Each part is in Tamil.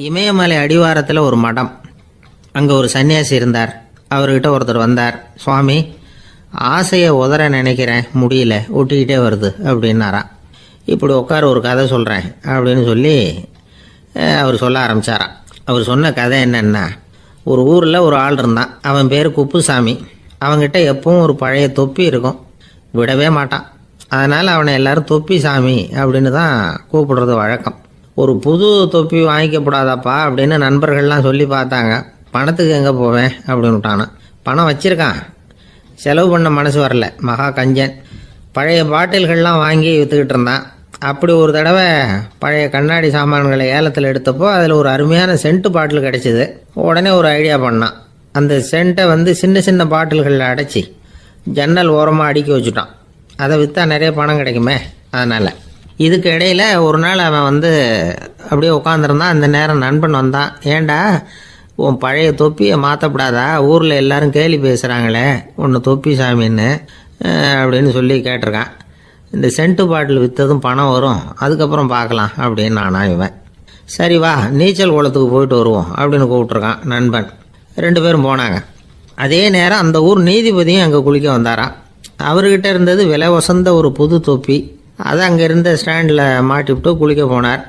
இமயமலை அடிவாரத்தில் ஒரு மடம். அங்கே ஒரு சன்னியாசி இருந்தார். அவர்கிட்ட ஒருத்தர் வந்தார். சுவாமி, ஆசையை உதற நினைக்கிறேன், முடியல, ஒட்டிக்கிட்டே வருது அப்படின்னாராம். இப்படி உட்கார, ஒரு கதை சொல்கிறேன் அப்படின்னு சொல்லி அவர் சொல்ல ஆரம்பித்தாராம். அவர் சொன்ன கதை என்னென்னா, ஒரு ஊரில் ஒரு ஆள் இருந்தான். அவன் பேர் குப்புசாமி. அவன்கிட்ட எப்பவும் ஒரு பழைய தொப்பி இருக்கும், விடவே மாட்டான். அதனால் அவனை எல்லாரும் தொப்பி சாமி அப்படின்னு தான் கூப்பிடுறது வழக்கம். ஒரு புது தொப்பி வாங்கிக்கப்படாதாப்பா அப்படின்னு நண்பர்கள்லாம் சொல்லி பார்த்தாங்க. பணத்துக்கு எங்கே போவேன் அப்படின்னு விட்டானா. பணம் வச்சுருக்கான், செலவு பண்ண மனசு வரல. மகா கஞ்சன். பழைய பாட்டில்கள்லாம் வாங்கி விற்றுக்கிட்டு இருந்தான். அப்படி ஒரு தடவை பழைய கண்ணாடி சாமான்களை ஏலத்தில் எடுத்தப்போ அதில் ஒரு அருமையான சென்ட்டு பாட்டில் கிடச்சிது. உடனே ஒரு ஐடியா பண்ணான். அந்த சென்ட்டை சின்ன சின்ன பாட்டில்களில் அடைச்சி ஜன்னல் ஓரமாக அடுக்கி வச்சுட்டான். அதை விற்றா நிறைய பணம் கிடைக்குமே, அதனால். இதுக்கு இடையில் ஒரு நாள் அவன் அப்படியே உட்காந்துருந்தான். அந்த நேரம் நண்பன் வந்தான். ஏண்டா, உன் பழைய தொப்பியை மாற்றப்படாதா? ஊரில் எல்லாரும் கேலி பேசுகிறாங்களே ஒன்று தொப்பி சாமின்னு அப்படின்னு சொல்லி கேட்டிருக்கான். இந்த சென்ட்டு பாட்டில் விற்றதும் பணம் வரும், அதுக்கப்புறம் பார்க்கலாம் அப்படின்னு நானா இவன். சரி வா, நீச்சல் குளத்துக்கு போயிட்டு வருவோம் அப்படின்னு கூப்பிட்ருக்கான் நண்பன். 2 பேரும் போனாங்க. அதே நேரம் அந்த ஊர் நீதிபதியும் அங்கே குளிக்க வந்தாராம். அவர்கிட்ட இருந்தது விலை வசந்த ஒரு புது தொப்பி. அதை அங்கே இருந்த ஸ்டாண்டில் மாட்டிவிட்டு குளிக்க போனார்.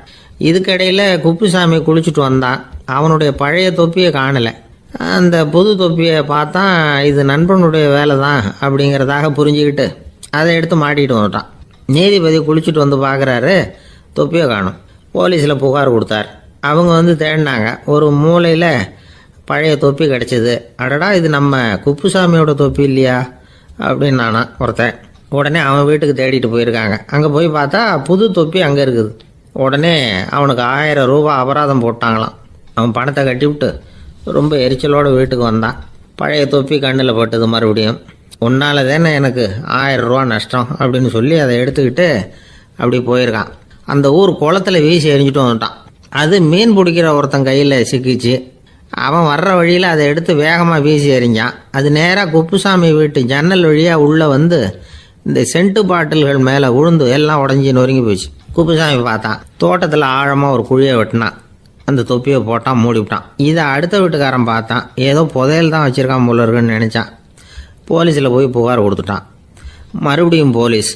இதுக்கிடையில் குப்புசாமி குளிச்சுட்டு வந்தான். அவனுடைய பழைய தொப்பியை காணலை. அந்த புது தொப்பியை பார்த்தா இது நண்பனுடைய வேலை தான் அப்படிங்கிறதாக புரிஞ்சுக்கிட்டு அதை எடுத்து மாட்டிகிட்டு வந்துட்டான். நீதிபதி குளிச்சுட்டு வந்து பார்க்குறாரு, தொப்பியை காணும். போலீஸில் புகார் கொடுத்தார். அவங்க தேடினாங்க. ஒரு மூலையில் பழைய தொப்பி கிடச்சிது. அடடா, இது நம்ம குப்புசாமியோட தொப்பி இல்லையா அப்படின்னு நானா ஒருத்தன். உடனே அவன் வீட்டுக்கு தேடிட்டு போயிருக்காங்க. அங்கே போய் பார்த்தா புது தொப்பி அங்கே இருக்குது. உடனே அவனுக்கு 1000 ரூபா அபராதம் போட்டாங்களாம். அவன் பணத்தை கட்டிவிட்டு ரொம்ப எரிச்சலோடு வீட்டுக்கு வந்தான். பழைய தொப்பி கண்ணில் பட்டது. மறுபடியும், உன்னால் தானே எனக்கு 1000 ரூபா நஷ்டம் அப்படின்னு சொல்லி அதை எடுத்துக்கிட்டு அப்படி போயிருக்கான். அந்த ஊர் குளத்தில் வீசி எரிஞ்சிட்டு வந்துட்டான். அது மீன் பிடிக்கிற ஒருத்தன் கையில் சிக்கிச்சு. அவன் வர்ற வழியில் அதை எடுத்து வேகமாக வீசி எறிஞ்சான். அது நேராக குப்புசாமி வீட்டு ஜன்னல் வழியாக உள்ளே இந்த சென்ட்டு பாட்டில்கள் மேலே உழுந்து எல்லாம் உடஞ்சி நொறுங்கி போச்சு. குப்புசாமி பார்த்தான். தோட்டத்தில் ஆழமாக ஒரு குழியை வெட்டினான். அந்த தொப்பியை போட்டான், மூடிவிட்டான். இதை அடுத்த வீட்டுக்காரன் பார்த்தான். ஏதோ புதையல் தான் வச்சுருக்கான் போல இருக்குன்னு நினச்சான். போலீஸில் போய் புகார் கொடுத்துட்டான். மறுபடியும் போலீஸ்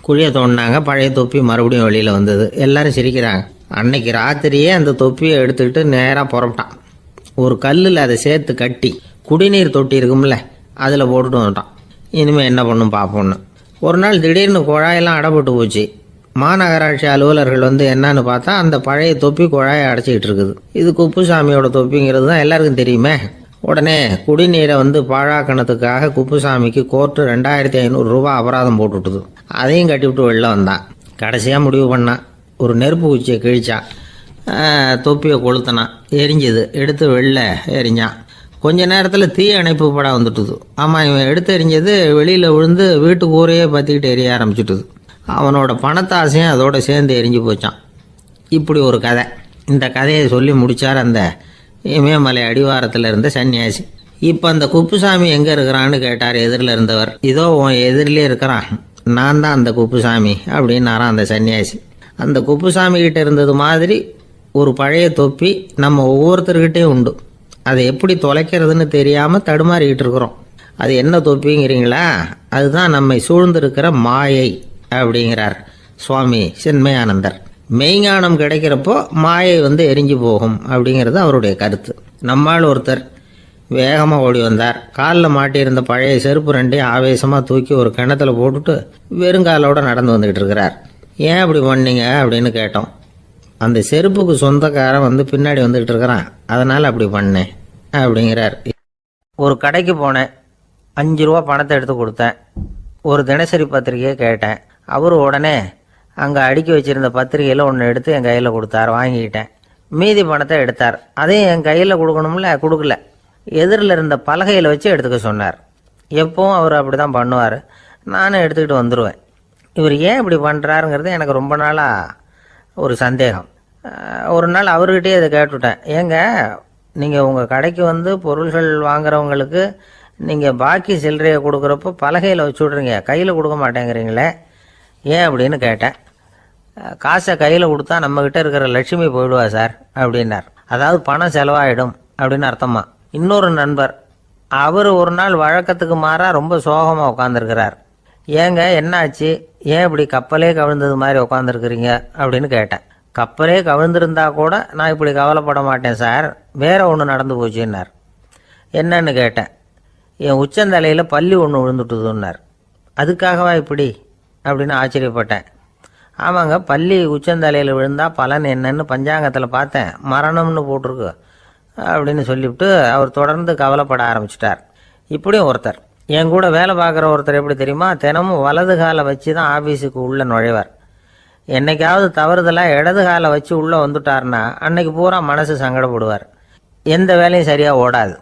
குழியை தோண்டினாங்க. பழைய தொப்பி மறுபடியும் வெளியில் வந்தது. எல்லாரும் சிரிக்கிறாங்க. அன்னைக்கு ராத்திரியே அந்த தொப்பியை எடுத்துக்கிட்டு நேராக புறப்பட்டான். ஒரு கல்லில் அதை சேர்த்து கட்டி குடிநீர் தொட்டி இருக்கும்ல, அதில் போட்டுட்டு வந்துட்டான். இனிமேல் என்ன பண்ணும் பார்ப்போன்னு. ஒரு நாள் திடீர்னு குழாயெல்லாம் அடைப்பட்டு போச்சு. மாநகராட்சி அலுவலர்கள் என்னன்னு பார்த்தா அந்த பழைய தொப்பி குழாயை அடைச்சிக்கிட்டு இருக்குது. இது குப்புசாமியோட தொப்பிங்கிறது தான் எல்லாருக்கும் தெரியுமே. உடனே குடிநீரை பாழாக்கணத்துக்காக குப்புசாமிக்கு கோர்ட்டு 2500 ரூபா அபராதம் போட்டுவிட்டுது. அதையும் கட்டிவிட்டு வெளில வந்தான். கடைசியாக முடிவு பண்ணான். ஒரு நெருப்பு குச்சியை கிழிச்சான். தொப்பியை கொளுத்தினான். எரிஞ்சுது. எடுத்து வெளில எரிஞ்சான். கொஞ்ச நேரத்தில் தீ அணைப்பு படம் வந்துட்டுது. ஆமாம், இவன் எடுத்து எரிஞ்சது வெளியில் விழுந்து வீட்டு கூரையே பற்றிக்கிட்டு எரிய ஆரம்பிச்சுட்டுது. அவனோட பணத்தாசையும் அதோடு சேர்ந்து எரிஞ்சு போச்சான். இப்படி ஒரு கதை. இந்த கதையை சொல்லி முடித்தார் அந்த இமயமலை அடிவாரத்தில் இருந்த சன்னியாசி. இப்போ அந்த குப்புசாமி எங்கே இருக்கிறான்னு கேட்டார் எதிரில் இருந்தவர். இதோ உன் எதிரிலே இருக்கிறான், நான் தான் அந்த குப்புசாமி அப்படின்னாரான் அந்த சன்னியாசி. அந்த குப்புசாமி கிட்ட இருந்தது மாதிரி ஒரு பழைய தொப்பி நம்ம ஒவ்வொருத்தர்கிட்டையும் உண்டு. அதை எப்படி தொலைக்கிறதுன்னு தெரியாமல் தடுமாறிக்கிட்டு இருக்கிறோம். அது என்ன தொப்பிங்கிறீங்களா? அதுதான் நம்மை சூழ்ந்திருக்கிற மாயை அப்படிங்கிறார் சுவாமி சின்மயானந்தர். மெய்ஞானம் கிடைக்கிறப்போ மாயை எரிஞ்சு போகும் அப்படிங்கிறது அவருடைய கருத்து. நம்மால் ஒருத்தர் வேகமாக ஓடி வந்தார். காலில் மாட்டியிருந்த பழைய செருப்பு 2 ஆவேசமாக தூக்கி ஒரு கிணத்துல போட்டுட்டு வெறுங்காலோடு நடந்து வந்துக்கிட்டு இருக்கிறார். ஏன் அப்படி பண்ணீங்க அப்படின்னு கேட்டோம். அந்த செருப்புக்கு சொந்தக்காரன் பின்னாடி வந்துக்கிட்டு இருக்கிறான், அதனால் அப்படி பண்ணேன் அப்படிங்கிறார். ஒரு கடைக்கு போனேன். 5 ரூபா பணத்தை எடுத்து கொடுத்தேன். ஒரு தினசரி பத்திரிகையை கேட்டேன். அவர் உடனே அங்கே அடுக்கி வச்சுருந்த பத்திரிகையில் ஒன்று எடுத்து என் கையில் கொடுத்தார். வாங்கிக்கிட்டேன். மீதி பணத்தை எடுத்தார். அதையும் என் கையில் கொடுக்கணும்ல, கொடுக்கல. எதிரில் இருந்த பலகையில் வச்சு எடுத்துக்க சொன்னார். எப்பவும் அவர் அப்படி தான் பண்ணுவார். நானும் எடுத்துக்கிட்டு வந்துடுவேன். இவர் ஏன் இப்படி பண்ணுறாருங்கிறது எனக்கு ரொம்ப நாளாக ஒரு சந்தேகம். ஒரு நாள் அவர்கிட்டயே இதை கேட்டுவிட்டேன். ஏங்க, நீங்கள் உங்கள் கடைக்கு பொருள்கள் வாங்குறவங்களுக்கு நீங்கள் பாக்கி சில்லறையை கொடுக்குறப்போ பலகையில் வச்சு விட்றீங்க, கையில் கொடுக்க மாட்டேங்கிறீங்களே, ஏன் அப்படின்னு கேட்டேன். காசை கையில் கொடுத்தா நம்மக்கிட்ட இருக்கிற லட்சுமி போயிடுவா சார் அப்படின்னார். அதாவது பணம் செலவாயிடும் அப்படின்னு அர்த்தமா. இன்னொரு நண்பர், அவர் ஒரு நாள் வழக்கத்துக்கு மாறாக ரொம்ப சோகமாக உட்காந்துருக்கிறார். ஏங்க என்னாச்சு, ஏன் இப்படி கப்பலே கவிழ்ந்தது மாதிரி உட்காந்துருக்குறீங்க அப்படின்னு கேட்டேன். கப்பலே கவிழ்ந்திருந்தா கூட நான் இப்படி கவலைப்பட மாட்டேன் சார், வேற ஒன்று நடந்து போச்சுன்னார். என்னன்னு கேட்டேன். என் உச்சந்தலையில் பல்லி ஒன்று விழுந்துட்டுதுன்னார். அதுக்காகவா இப்படி அப்படின்னு ஆச்சரியப்பட்டேன். ஆமாங்க, பல்லி உச்சந்தலையில் விழுந்தால் பலன் என்னன்னு பஞ்சாங்கத்தில் பார்த்தேன், மரணம்னு போட்டிருக்கு அப்படின்னு சொல்லிவிட்டு அவர் தொடர்ந்து கவலைப்பட ஆரம்பிச்சிட்டார். இப்படியும் ஒருத்தர், என் கூட வேலை பார்க்குற ஒருத்தர் எப்படி தெரியுமா, தினமும் வலது காலை வச்சு தான் ஆஃபீஸுக்கு உள்ளே நுழைவார். என்னைக்காவது தவறுதலாக இடது காலை வச்சு உள்ளே வந்துட்டார்னா அன்னைக்கு பூரா மனசு சங்கடப்படுவார், எந்த வேலையும் சரியாக ஓடாது.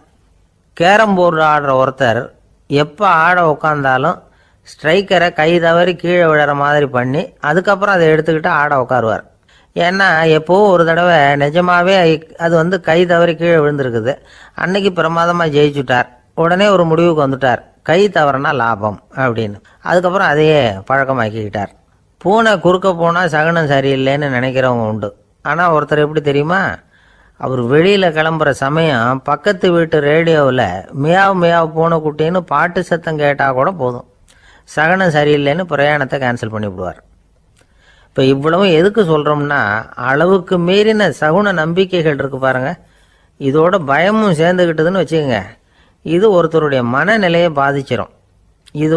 கேரம் போர்டு ஆடுற ஒருத்தர் எப்போ ஆட உட்காந்தாலும் ஸ்ட்ரைக்கரை கை தவறி கீழே விழுற மாதிரி பண்ணி அதுக்கப்புறம் அதை எடுத்துக்கிட்டு ஆட உட்காருவார். ஏன்னா எப்போவோ ஒரு தடவை நிஜமாவே அது கை தவறி கீழே விழுந்திருக்குது. அன்னைக்கு பிரமாதமாக ஜெயிச்சுட்டார். உடனே ஒரு முடிவுக்கு வந்துட்டார், கை தவறுனா லாபம் அப்படின்னு. அதுக்கப்புறம் அதையே பழக்கமாக்கிக்கிட்டார். பூனை குறுக்க போனால் சகுனம் சரியில்லைன்னு நினைக்கிறவங்க உண்டு. ஆனால் ஒருத்தர் எப்படி தெரியுமா, அவர் வெளியில் கிளம்புற சமயம் பக்கத்து வீட்டு ரேடியோவில் மியாவ் மியாவ் பூனை குட்டின்னு பாட்டு சத்தம் கேட்டால் கூட போதும், சகனம் சரியில்லைன்னு பிரயாணத்தை கேன்சல் பண்ணிவிடுவார். இப்போ இவ்வளவும் எதுக்கு சொல்கிறோம்னா, அளவுக்கு மீறின சகுன நம்பிக்கைகள் இருக்குது பாருங்கள், இதோட பயமும் சேர்ந்துக்கிட்டதுன்னு வச்சுக்கோங்க, இது ஒருத்தருடைய மனநிலையை பாதிச்சிடும். இது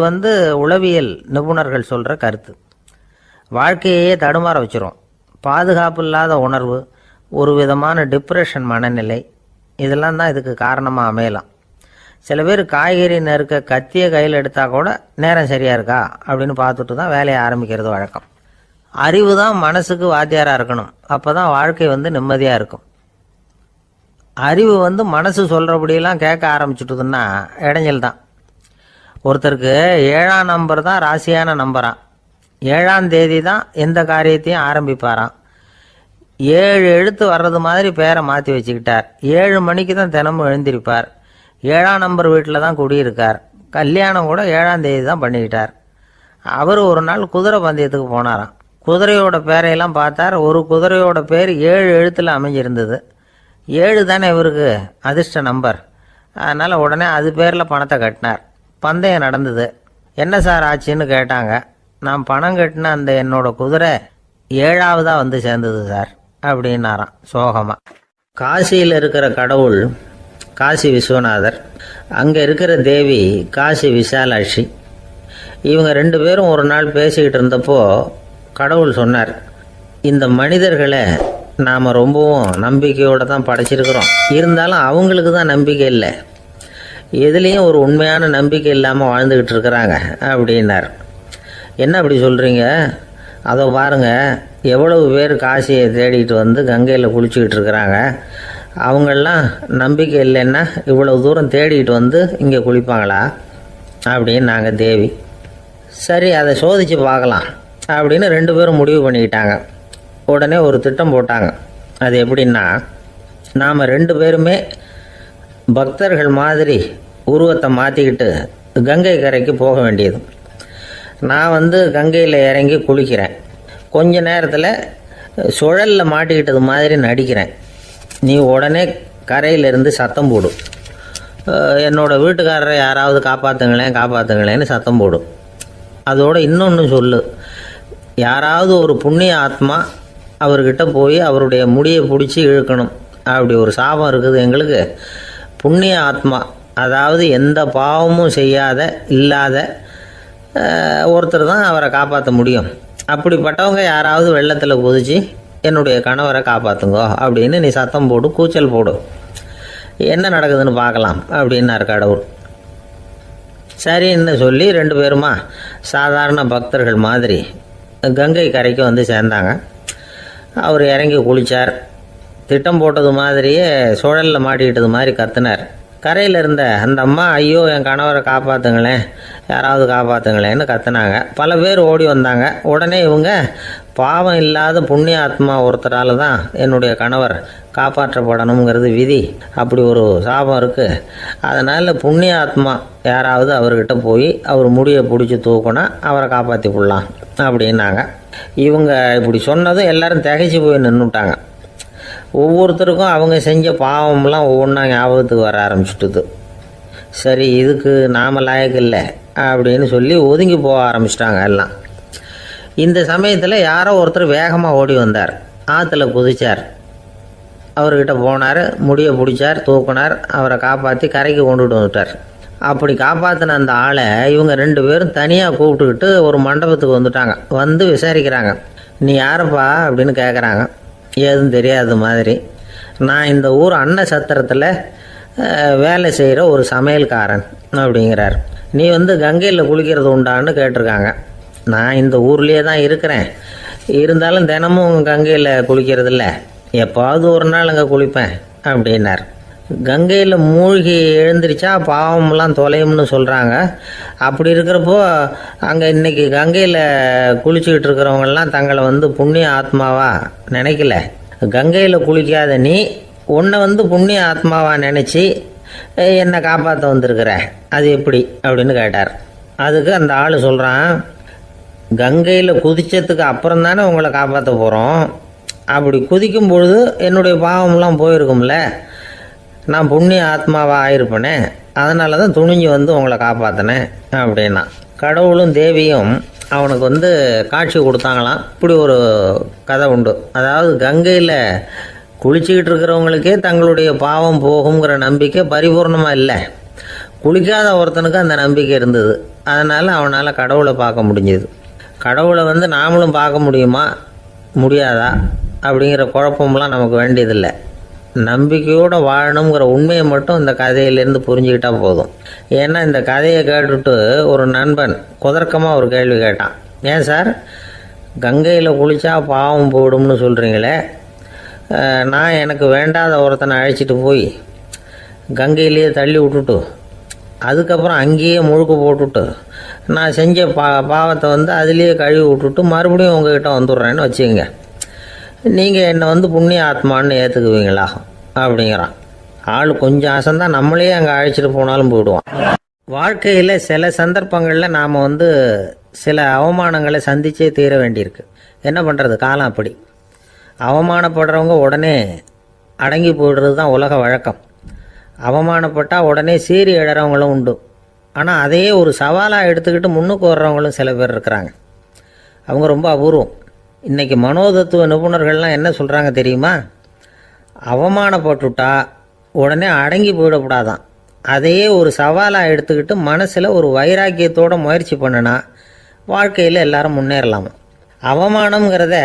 உளவியல் நிபுணர்கள் சொல்கிற கருத்து. வாழ்க்கையே தடுமாற வச்சிரும். பாதுகாப்பு இல்லாத உணர்வு, ஒரு விதமான டிப்ரெஷன் மனநிலை, இதெல்லாம் தான் இதுக்கு காரணமாக அமையலாம். சில பேர் காய்கறி நறுக்க கத்தியை கையில் எடுத்தால் கூட நேரம் சரியாக இருக்கா அப்படின்னு பார்த்துட்டு தான் வேலையை ஆரம்பிக்கிறது வழக்கம். அறிவு தான் மனசுக்கு வாத்தியாராக இருக்கணும், அப்போ தான் வாழ்க்கை நிம்மதியாக இருக்கும். அறிவு மனசு சொல்கிறபடியெல்லாம் கேட்க ஆரம்பிச்சுட்டுதுன்னா இடைஞ்சல் தான். ஒருத்தருக்கு 7ஆம் நம்பர் தான் ராசியான நம்பரான், 7ஆம் தேதி தான் எந்த காரியத்தையும் ஆரம்பிப்பாராம். 7 எழுத்து வர்றது மாதிரி பேரை மாற்றி வச்சுக்கிட்டார். 7 மணிக்கு தான் தினமும் எழுந்திருப்பார். 7ஆம் நம்பர் வீட்டில் தான் குடியிருக்கார். கல்யாணம் கூட 7ஆம் தேதி தான் பண்ணிக்கிட்டார். அவர் ஒரு நாள் குதிரை பந்தயத்துக்கு போனாராம். குதிரையோட பேரையெல்லாம் பார்த்தார். ஒரு குதிரையோட பேர் 7 எழுத்தில் அமைஞ்சிருந்தது. 7 தானே இவருக்கு அதிர்ஷ்ட நம்பர். அதனால் உடனே அது பேரில் பணத்தை கட்டினார். பந்தயம் நடந்தது. என்ன சார் ஆச்சுன்னு கேட்டாங்க. நான் பணம் கட்டின அந்த என்னோட குதிரை 7ஆவதாக சேர்ந்தது சார் அப்படின்னாராம் சோகமாக. காசியில் இருக்கிற கடவுள் காசி விஸ்வநாதர், அங்கே இருக்கிற தேவி காசி விசாலாட்சி. இவங்க 2 பேரும் ஒரு நாள் பேசிக்கிட்டு இருந்தப்போ கடவுள் சொன்னார், இந்த மனிதர்களை நாம் ரொம்பவும் நம்பிக்கையோடு தான் படைச்சிருக்கிறோம், இருந்தாலும் அவங்களுக்கு தான் நம்பிக்கை இல்லை, எதுலேயும் ஒரு உண்மையான நம்பிக்கை இல்லாமல் வாழ்ந்துக்கிட்டு இருக்கிறாங்க அப்படின்னார். என்ன அப்படி சொல்கிறீங்க, அதை பாருங்கள், எவ்வளவு பேர் காசியை தேடிட்டு கங்கையில் குளிச்சுக்கிட்டு இருக்கிறாங்க, அவங்களெலாம் நம்பிக்கை இல்லைன்னா இவ்வளவு தூரம் தேடிட்டு இங்கே குளிப்பாங்களா அப்படின்னு நாங்கள் தேவி. சரி, அதை சோதித்து பார்க்கலாம் அப்படின்னு 2 பேரும் முடிவு பண்ணிக்கிட்டாங்க. உடனே ஒரு திட்டம் போட்டாங்க. அது எப்படின்னா, நாம் 2 பேருமே பக்தர்கள் மாதிரி உருவத்தை மாற்றிக்கிட்டு கங்கை கரைக்கு போக வேண்டியது. நான் கங்கையில் இறங்கி குளிக்கிறேன். கொஞ்ச நேரத்தில் சுழலில் மாட்டிக்கிட்டது மாதிரி நடிக்கிறேன். நீ உடனே கரையிலிருந்து சத்தம் போடும், என்னோடய வீட்டுக்காரரை யாராவது காப்பாற்றுங்களேன்னு சத்தம் போடும். அதோடு இன்னொன்று சொல்லு, யாராவது ஒரு புண்ணிய ஆத்மா அவர்கிட்ட போய் அவருடைய முடியை பிடிச்சி இழுக்கணும். அப்படி ஒரு சாபம் இருக்குது எங்களுக்கு. புண்ணிய ஆத்மா, அதாவது எந்த பாவமும் செய்யாத இல்லாத ஒருத்தர் தான் அவரை காப்பாற்ற முடியும். அப்படிப்பட்டவங்க யாராவது வெள்ளத்தில் குதிச்சு என்னுடைய கணவரை காப்பாற்றுங்கோ அப்படின்னு நீ சத்தம் போடு, கூச்சல் போடு, என்ன நடக்குதுன்னு பார்க்கலாம் அப்படின்னார் கடவுள். சரின்னு சொல்லி 2 பேருமா சாதாரண பக்தர்கள் மாதிரி கங்கை கரைக்கு சேர்ந்தாங்க. அவர் இறங்கி குளித்தார். திட்டம் போட்டது மாதிரியே சுழலில் மாட்டிக்கிட்டது மாதிரி கத்துனார். கரையில் இருந்த அந்த அம்மா, ஐயோ என் கணவரை காப்பாற்றுங்களேன், யாராவது காப்பாற்றுங்களேன்னு கத்துனாங்க. பல பேர் ஓடி வந்தாங்க. உடனே இவங்க, பாவம் இல்லாத புண்ணிய ஆத்மா ஒருத்தரால் தான் என்னுடைய கணவர் காப்பாற்றப்படணுங்கிறது விதி, அப்படி ஒரு சாபம் இருக்குது, அதனால் புண்ணிய ஆத்மா யாராவது அவர்கிட்ட போய் அவர் முடியை பிடிச்சி தூக்கினா அவரை காப்பாற்றி கொள்ளலாம் அப்படின்னாங்க. இவங்க இப்படி சொன்னதும் எல்லாரும் திகைச்சு போய் நின்றுட்டாங்க. ஒவ்வொருத்தருக்கும் அவங்க செஞ்ச பாவம்லாம் ஒவ்வொன்றா ஞாபகத்துக்கு வர ஆரம்பிச்சுட்டுது. சரி, இதுக்கு நாம லாயக்கு இல்லை அப்படின்னு சொல்லி ஒதுங்கி போக ஆரம்பிச்சிட்டாங்க எல்லாம். இந்த சமயத்தில் யாரோ ஒருத்தர் வேகமாக ஓடி வந்தார். ஆற்றுல குதிச்சார். அவர்கிட்ட போனார், முடியை பிடிச்சார், தூக்கினார், அவரை காப்பாற்றி கரைக்கு கொண்டுட்டு வந்துட்டார். அப்படி காப்பாற்றின அந்த ஆளை இவங்க 2 பேரும் தனியாக கூப்பிட்டுக்கிட்டு ஒரு மண்டபத்துக்கு வந்துட்டாங்க. வந்து விசாரிக்கிறாங்க. நீ யாரப்பா அப்படின்னு கேட்குறாங்க. ஏதும் தெரியாத மாதிரி. நான் இந்த ஊர் அன்ன சத்திரத்தில் வேலை செய்கிற ஒரு சமையல்காரன் அப்படிங்கிறார். நீ வந்து கங்கையில் குளிக்கிறது உண்டான்னு கேட்டிருக்காங்க. நான் இந்த ஊர்லேயே தான் இருக்கிறேன், இருந்தாலும் தினமும் கங்கையில் குளிக்கிறது இல்லை, எப்பாவது ஒரு நாள் அங்கே குளிப்பேன் அப்படின்னார். கங்கையில் மூழ்கி எழுந்திரிச்சா பாவம்லாம் தொலையும்னு சொல்கிறாங்க. அப்படி இருக்கிறப்போ அங்கே இன்றைக்கி கங்கையில் குளிச்சுக்கிட்டு இருக்கிறவங்கெல்லாம் தங்களை வந்து புண்ணிய ஆத்மாவா நினைக்கல. கங்கையில் குளிக்காத நீ உன்னை வந்து புண்ணிய ஆத்மாவா நினச்சி என்னை காப்பாற்ற வந்திருக்கிற, அது எப்படி அப்படின்னு கேட்டார். அதுக்கு அந்த ஆள் சொல்கிறான், கங்கையில் குதித்ததுக்கு அப்புறம் தானே உங்களை காப்பாற்ற போகிறோம். அப்படி குதிக்கும் பொழுது என்னுடைய பாவம்லாம் போயிருக்கும்ல, நான் புண்ணிய ஆத்மாவாக ஆயிருப்பேனே, அதனால தான் துணிஞ்சு வந்து உங்களை காப்பாற்றினேன் அப்படின்னா. கடவுளும் தேவியும் அவனுக்கு வந்து காட்சி கொடுத்தாங்களாம். இப்படி ஒரு கதை உண்டு. அதாவது கங்கையில் குளிச்சுக்கிட்டு இருக்கிறவங்களுக்கே தங்களுடைய பாவம் போகுங்கிற நம்பிக்கை பரிபூர்ணமாக இல்லை. குளிக்காத ஒருத்தனுக்கு அந்த நம்பிக்கை இருந்தது. அதனால் அவனால் கடவுளை பார்க்க முடிஞ்சது. கடவுளை வந்து நாமளும் பார்க்க முடியுமா முடியாதா அப்படிங்கிற குழப்பம்லாம் நமக்கு வேண்டியதில்லை. நம்பிக்கையோடு வாழணுங்கிற உண்மையை மட்டும் இந்த கதையிலேருந்து புரிஞ்சுக்கிட்டால் போதும். ஏன்னா இந்த கதையை கேட்டுட்டு ஒரு நண்பன் குதர்க்கமாக ஒரு கேள்வி கேட்டான். ஏன் சார், கங்கையில் குளித்தா பாவம் போடும்னு சொல்கிறீங்களே, நான் எனக்கு வேண்டாத ஒருத்தனை அழைச்சிட்டு போய் கங்கையிலேயே தள்ளி விட்டுட்டு அதுக்கப்புறம் அங்கேயே முழுக்க போட்டுட்டு நான் செஞ்ச பாவத்தை வந்து அதுலேயே கழுவி விட்டுட்டு மறுபடியும் உங்ககிட்ட வந்துடுறேன்னு வச்சுக்கோங்க, நீங்கள் என்னை வந்து புண்ணிய ஆத்மான்னு ஏற்றுக்குவீங்களா அப்படிங்கிறான். ஆள் கொஞ்சம் அசந்தான் நம்மளே அங்கே அழைச்சிட்டு போனாலும் போயிடுவான். வாழ்க்கையில் சில சந்தர்ப்பங்களில் நாம் வந்து சில அவமானங்களை சந்திச்சே தீர வேண்டியிருக்கு. என்ன பண்ணுறது, காலம் அப்படி. அவமானப்படுறவங்க உடனே அடங்கி போயிடுறது தான் உலக வழக்கம். அவமானப்பட்டால் உடனே சீறி எழறவங்களும் உண்டு. ஆனால் அதையே ஒரு சவாலாக எடுத்துக்கிட்டு முன்னுக்கு வர்றவங்களும் சில பேர் இருக்கிறாங்க. அவங்க ரொம்ப அபூர்வம். இன்றைக்கி மனோதத்துவ நிபுணர்கள்லாம் என்ன சொல்கிறாங்க தெரியுமா? அவமானப்பட்டுட்டா உடனே அடங்கி போயிடக்கூடாதான். அதையே ஒரு சவாலாக எடுத்துக்கிட்டு மனசில் ஒரு வைராக்கியத்தோடு முயற்சி பண்ணினா வாழ்க்கையில் எல்லாரும் முன்னேறலாமா. அவமானங்கிறத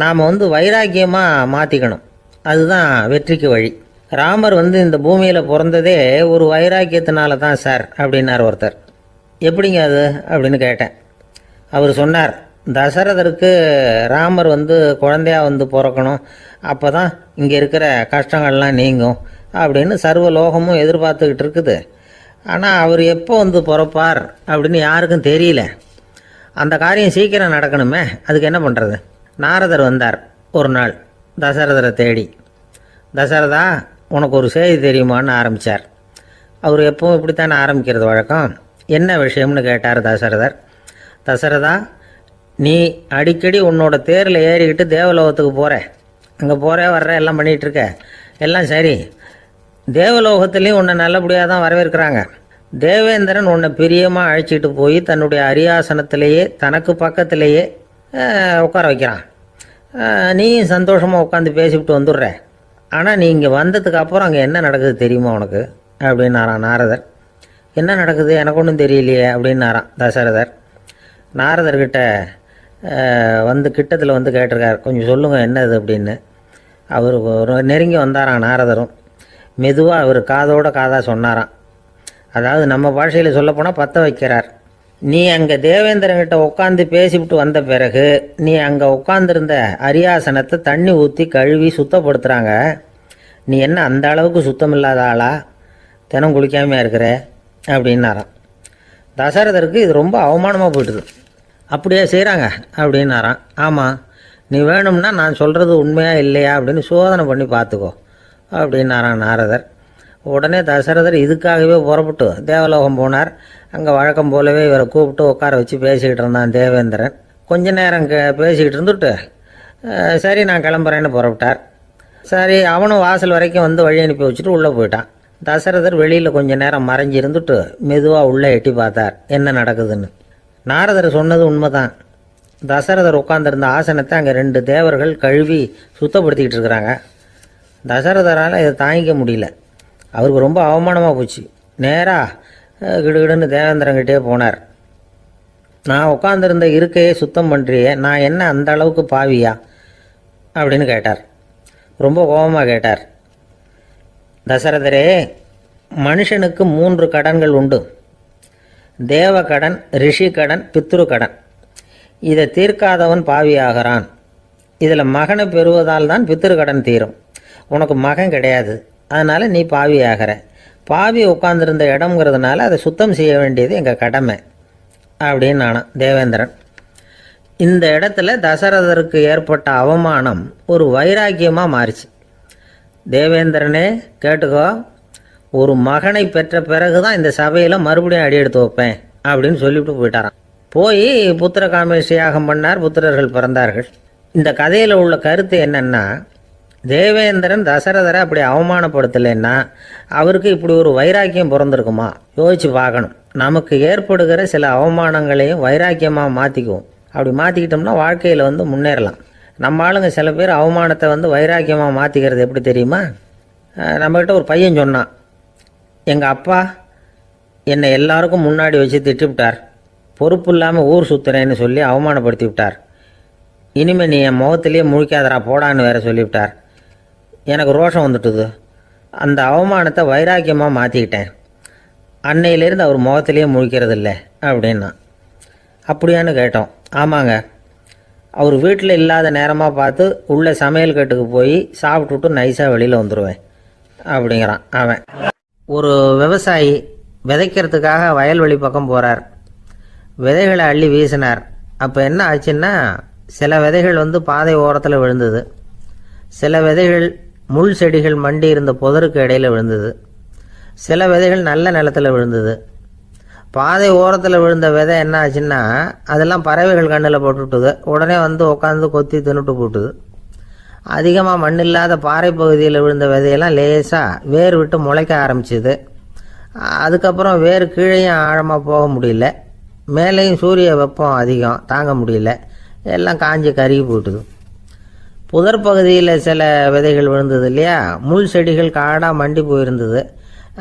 நாம் வந்து வைராக்கியமாக மாற்றிக்கணும். அதுதான் வெற்றிக்கு வழி. ராமர் வந்து இந்த பூமியில் பிறந்ததே ஒரு வைராக்கியத்தினால தான் சார் அப்படின்னார் ஒருத்தர். எப்படிங்க அது அப்படின்னு கேட்டேன். அவர் சொன்னார், தசரதருக்கு ராமர் வந்து குழந்தையாக வந்து பிறக்கணும், அப்போ தான் இங்கே இருக்கிற கஷ்டங்கள்லாம் நீங்கும் அப்படின்னு சர்வ லோகமும் எதிர்பார்த்துக்கிட்டு இருக்குது. ஆனால் அவர் எப்போ வந்து பிறப்பார் அப்படின்னு யாருக்கும் தெரியல. அந்த காரியம் சீக்கிரம் நடக்கணுமே, அதுக்கு என்ன பண்ணுறது? நாரதர் வந்தார் ஒரு நாள் தசரதரை தேடி. தசரதா, உனக்கு ஒரு செய்தி தெரியுமான்னு ஆரம்பித்தார். அவர் எப்பவும் இப்படித்தானே ஆரம்பிக்கிறது வழக்கம். என்ன விஷயம்னு கேட்டார் தசரதர். தசரதா, நீ அடிக்கடி உன்னோட தேரில் ஏறிக்கிட்டு தேவலோகத்துக்கு போகிற, அங்கே போகிற வர்ற எல்லாம் பண்ணிகிட்ருக்க, எல்லாம் சரி. தேவலோகத்துலேயும் உன்னை நல்லபடியாக தான் வரவேற்கிறாங்க. தேவேந்திரன் உன்னை பிரியமாக அழைச்சிட்டு போய் தன்னுடைய அரியாசனத்திலேயே தனக்கு பக்கத்திலேயே உட்கார வைக்கிறான். நீயும் சந்தோஷமாக உட்காந்து பேசிவிட்டு வந்துடுற. ஆனால் நீ இங்கே வந்ததுக்கு அப்புறம் அங்கே என்ன நடக்குது தெரியுமா உனக்கு அப்படின்னாரான் நாரதர். என்ன நடக்குது எனக்கு ஒன்றும் தெரியலையே அப்படின்னாரான் தசரதர். நாரதர்கிட்ட வந்து கிட்டத்தில் வந்து கேட்டிருக்கார், கொஞ்சம் சொல்லுங்கள் என்னது அப்படின்னு. அவர் நெருங்கி வந்தாரான் நாரதரும். மெதுவாக அவர் காதோட காதாக சொன்னாராம். அதாவது நம்ம பாஷையில் சொல்லப்போனால் பற்ற வைக்கிறார். நீ அங்கே தேவேந்திரன்கிட்ட உட்காந்து பேசிவிட்டு வந்த பிறகு நீ அங்கே உட்காந்துருந்த அரியாசனத்தை தண்ணி ஊற்றி கழுவி சுத்தப்படுத்துகிறாங்க. நீ என்ன அந்த அளவுக்கு சுத்தம் இல்லாத ஆளா, தினம் குளிக்காமையாக இருக்கிற அப்படின்னாராம். தசரதருக்கு இது ரொம்ப அவமானமாக போயிட்டுது. அப்படியே செய்கிறாங்க அப்படின்னாராம். ஆமாம், நீ வேணும்னா நான் சொல்கிறது உண்மையாக இல்லையா அப்படின்னு சோதனை பண்ணி பார்த்துக்கோ அப்படின்னாரான் நாரதர். உடனே தசரதர் இதுக்காகவே புறப்பட்டு தேவலோகம் போனார். அங்கே வழக்கம் போலவே இவரை கூப்பிட்டு உட்கார வச்சு பேசிக்கிட்டு இருந்தான் தேவேந்திரன். கொஞ்ச நேரம் பேசிக்கிட்டு இருந்துட்டு சரி நான் கிளம்புறேன்னு புறப்பட்டார். சரி, அவனும் வாசல் வரைக்கும் வந்து வழி அனுப்பி வச்சுட்டு உள்ளே போயிட்டான். தசரதர் வெளியில் கொஞ்ச நேரம் மறைஞ்சி இருந்துட்டு மெதுவாக உள்ளே எட்டி பார்த்தார் என்ன நடக்குதுன்னு. நாரதர் சொன்னது உண்மைதான். தசரதர் உட்காந்துருந்த ஆசனத்தை அங்கே 2 தேவர்கள் கழுவி சுத்தப்படுத்திக்கிட்டு இருக்கிறாங்க. தசரதரால் இதை தாங்கிக்க முடியல. அவருக்கு ரொம்ப அவமானமாக போச்சு. நேராக கிடுகிடுன்னு தேவேந்திரங்கிட்டே போனார். நான் உட்காந்துருந்த இருக்கையே சுத்தம் பண்ணுறியே, நான் என்ன அந்த அளவுக்கு பாவியா அப்படின்னு கேட்டார். ரொம்ப கோபமாக கேட்டார். தசரதரே, மனுஷனுக்கு 3 கடன்கள் உண்டு. தேவ கடன், ரிஷி கடன், பித்ரு கடன். இதை தீர்க்காதவன் பாவியாகிறான். இதில் மகனை பெறுவதால் தான் பித்ரு கடன் தீரும். உனக்கு மகன் கிடையாது, அதனால் நீ பாவியாகிற. பாவி உட்கார்ந்துருந்த இடம்ங்கிறதுனால அதை சுத்தம் செய்ய வேண்டியது எங்கள் கடமை அப்படின்னு நானும் தேவேந்திரன். இந்த இடத்துல தசரதருக்கு ஏற்பட்ட அவமானம் ஒரு வைராக்கியமாக மாறிச்சு. தேவேந்திரனே கேட்டுக்கோ, ஒரு மகனை பெற்ற பிறகு தான் இந்த சபையில் மறுபடியும் அடி எடுத்து வைப்பேன் அப்படின்னு சொல்லிவிட்டு போயிட்டாரான். போய் புத்திர காமேஷ் யாகம் பண்ணார். புத்திரர்கள் பிறந்தார்கள். இந்த கதையில் உள்ள கருத்து என்னன்னா, தேவேந்திரன் தசரதரை அப்படி அவமானப்படுத்தலைன்னா அவருக்கு இப்படி ஒரு வைராக்கியம் பிறந்திருக்குமா? யோசிச்சு பார்க்கணும். நமக்கு ஏற்படுகிற சில அவமானங்களையும் வைராக்கியமாக மாற்றிக்குவோம். அப்படி மாற்றிக்கிட்டோம்னா வாழ்க்கையில் வந்து முன்னேறலாம். நம்ம ஆளுங்க சில பேர் அவமானத்தை வந்து வைராக்கியமாக மாற்றிக்கிறது எப்படி தெரியுமா? நம்மக்கிட்ட ஒரு பையன் சொன்னான், எங்கள் அப்பா என்னை எல்லாருக்கும் முன்னாடி வச்சு திட்டிவிட்டார், பொறுப்பு இல்லாமல் ஊர் சுற்றுறேன்னு சொல்லி அவமானப்படுத்தி விட்டார். இனிமேல் நீ என் முகத்திலேயே முழிக்காதரா போடான்னு வேற சொல்லிவிட்டார். எனக்கு ரோஷம் வந்துட்டுது. அந்த அவமானத்தை வைராக்கியமாக மாற்றிக்கிட்டேன். அன்னையிலேருந்து அவர் முகத்திலேயே முழிக்கிறது இல்லை அப்படின்னா. அப்படியான்னு கேட்டோம். ஆமாங்க, அவர் வீட்டில் இல்லாத நேரமாக பார்த்து உள்ள சமையல் கட்டுக்கு போய் சாப்பிட்டுட்டு நைஸாக வெளியில் வந்துடுவேன் அப்படிங்கிறான் அவன். ஒரு விவசாயி விதைக்கிறதுக்காக வயல்வெளி பக்கம் போகிறார். விதைகளை அள்ளி வீசினார். அப்போ என்ன ஆச்சுன்னா, சில விதைகள் வந்து பாதை ஓரத்தில் விழுந்தது. சில விதைகள் முள் செடிகள் மண்டி இருந்த புதருக்கு இடையில் விழுந்தது. சில விதைகள் நல்ல நிலத்தில் விழுந்தது. பாதை ஓரத்தில் விழுந்த விதை என்ன ஆச்சுன்னா, அதெல்லாம் பறவைகள் கண்ணில் போட்டுவிட்டுது. உடனே வந்து உட்காந்து கொத்தி தின்னுட்டு போட்டுது. அதிகமாக மண் இல்லாத பாறை பகுதியில் விழுந்த விதையெல்லாம் லேசாக வேர் விட்டு முளைக்க ஆரம்பிச்சுது. அதுக்கப்புறம் வேர் கீழேயும் ஆழமாக போக முடியல, மேலேயும் சூரிய வெப்பம் அதிகம் தாங்க முடியல, எல்லாம் காஞ்சி கருகி போட்டுது. புதர் பகுதியில் சில விதைகள் விழுந்தது இல்லையா, முள் செடிகள் காடாக மண்டி போயிருந்தது.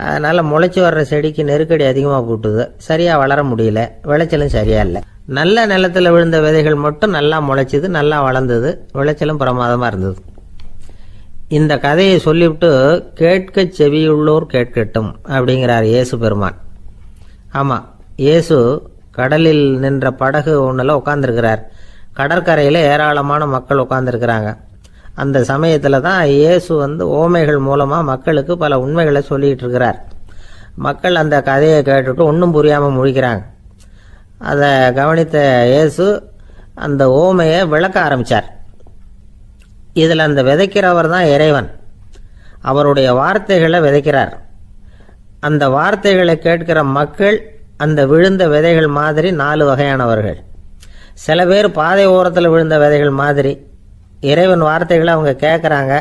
அதனால் முளைச்சி வர்ற செடிக்கு நெருக்கடி அதிகமாக போட்டுது. சரியாக வளர முடியல, விளைச்சலும் சரியாக இல்லை. நல்ல நிலத்தில் விழுந்த விதைகள் மட்டும் நல்லா முளைச்சிது, நல்லா வளர்ந்தது, விளைச்சலும் பிரமாதமாக இருந்தது. இந்த கதையை சொல்லிவிட்டு கேட்க செவியுள்ளோர் கேட்கட்டும் அப்படிங்கிறார் இயேசு பெருமான். ஆமாம், இயேசு கடலில் நின்ற படகு ஒன்றில் உட்காந்துருக்கிறார். கடற்கரையில் ஏராளமான மக்கள் உட்காந்துருக்கிறாங்க. அந்த சமயத்தில் தான் இயேசு வந்து ஓமைகள் மூலமாக மக்களுக்கு பல உண்மைகளை சொல்லிகிட்டு இருக்கிறார். மக்கள் அந்த கதையை கேட்டுட்டு ஒன்றும் புரியாமல் முழிக்கிறாங்க. அதை கவனித்த இயேசு அந்த ஓமையை விளக்க ஆரம்பித்தார். இதில் அந்த விதைக்கிறவர் தான் இறைவன். அவருடைய வார்த்தைகளை விதைக்கிறார். அந்த வார்த்தைகளை கேட்கிற மக்கள் அந்த விழுந்த விதைகள் மாதிரி 4 வகையானவர்கள். சில பேர் பாதை ஓரத்தில் விழுந்த விதைகள் மாதிரி இறைவன் வார்த்தைகளை அவங்க கேட்குறாங்க.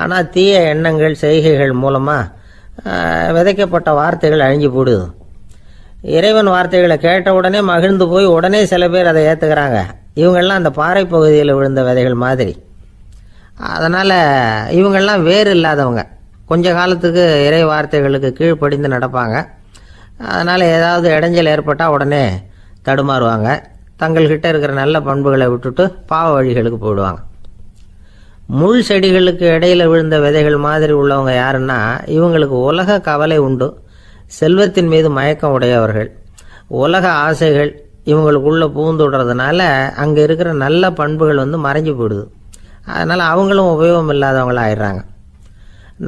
ஆனால் தீய எண்ணங்கள் செய்கைகள் மூலமாக விதைக்கப்பட்ட வார்த்தைகள் அழிஞ்சு போடுது. இறைவன் வார்த்தைகளை கேட்ட உடனே மகிழ்ந்து போய் உடனே சில பேர் அதை ஏற்றுக்கிறாங்க. இவங்கெல்லாம் அந்த பாறை பகுதியில் விழுந்த விதைகள் மாதிரி. அதனால் இவங்கெல்லாம் வேறு இல்லாதவங்க. கொஞ்ச காலத்துக்கு இறை வார்த்தைகளுக்கு கீழ்ப்படிந்து நடப்பாங்க. அதனால் ஏதாவது இடைஞ்சல் ஏற்பட்டால் உடனே தடுமாறுவாங்க. தங்கள்கிட்ட இருக்கிற நல்ல பண்புகளை விட்டுட்டு பாவ வழிகளுக்கு போயிடுவாங்க. முள் செடிகளுக்கு இடையில் விழுந்த விதைகள் மாதிரி உள்ளவங்க யாருன்னா, இவங்களுக்கு உலக கவலை உண்டு, செல்வத்தின் மீது மயக்கம் உடையவர்கள். உலக ஆசைகள் இவங்களுக்குள்ளே பூந்துடுறதுனால அங்கே இருக்கிற நல்ல பண்புகள் வந்து மறைஞ்சு போயிடுது. அதனால் அவங்களும் உபயோகம் இல்லாதவங்களாக ஆயிடுறாங்க.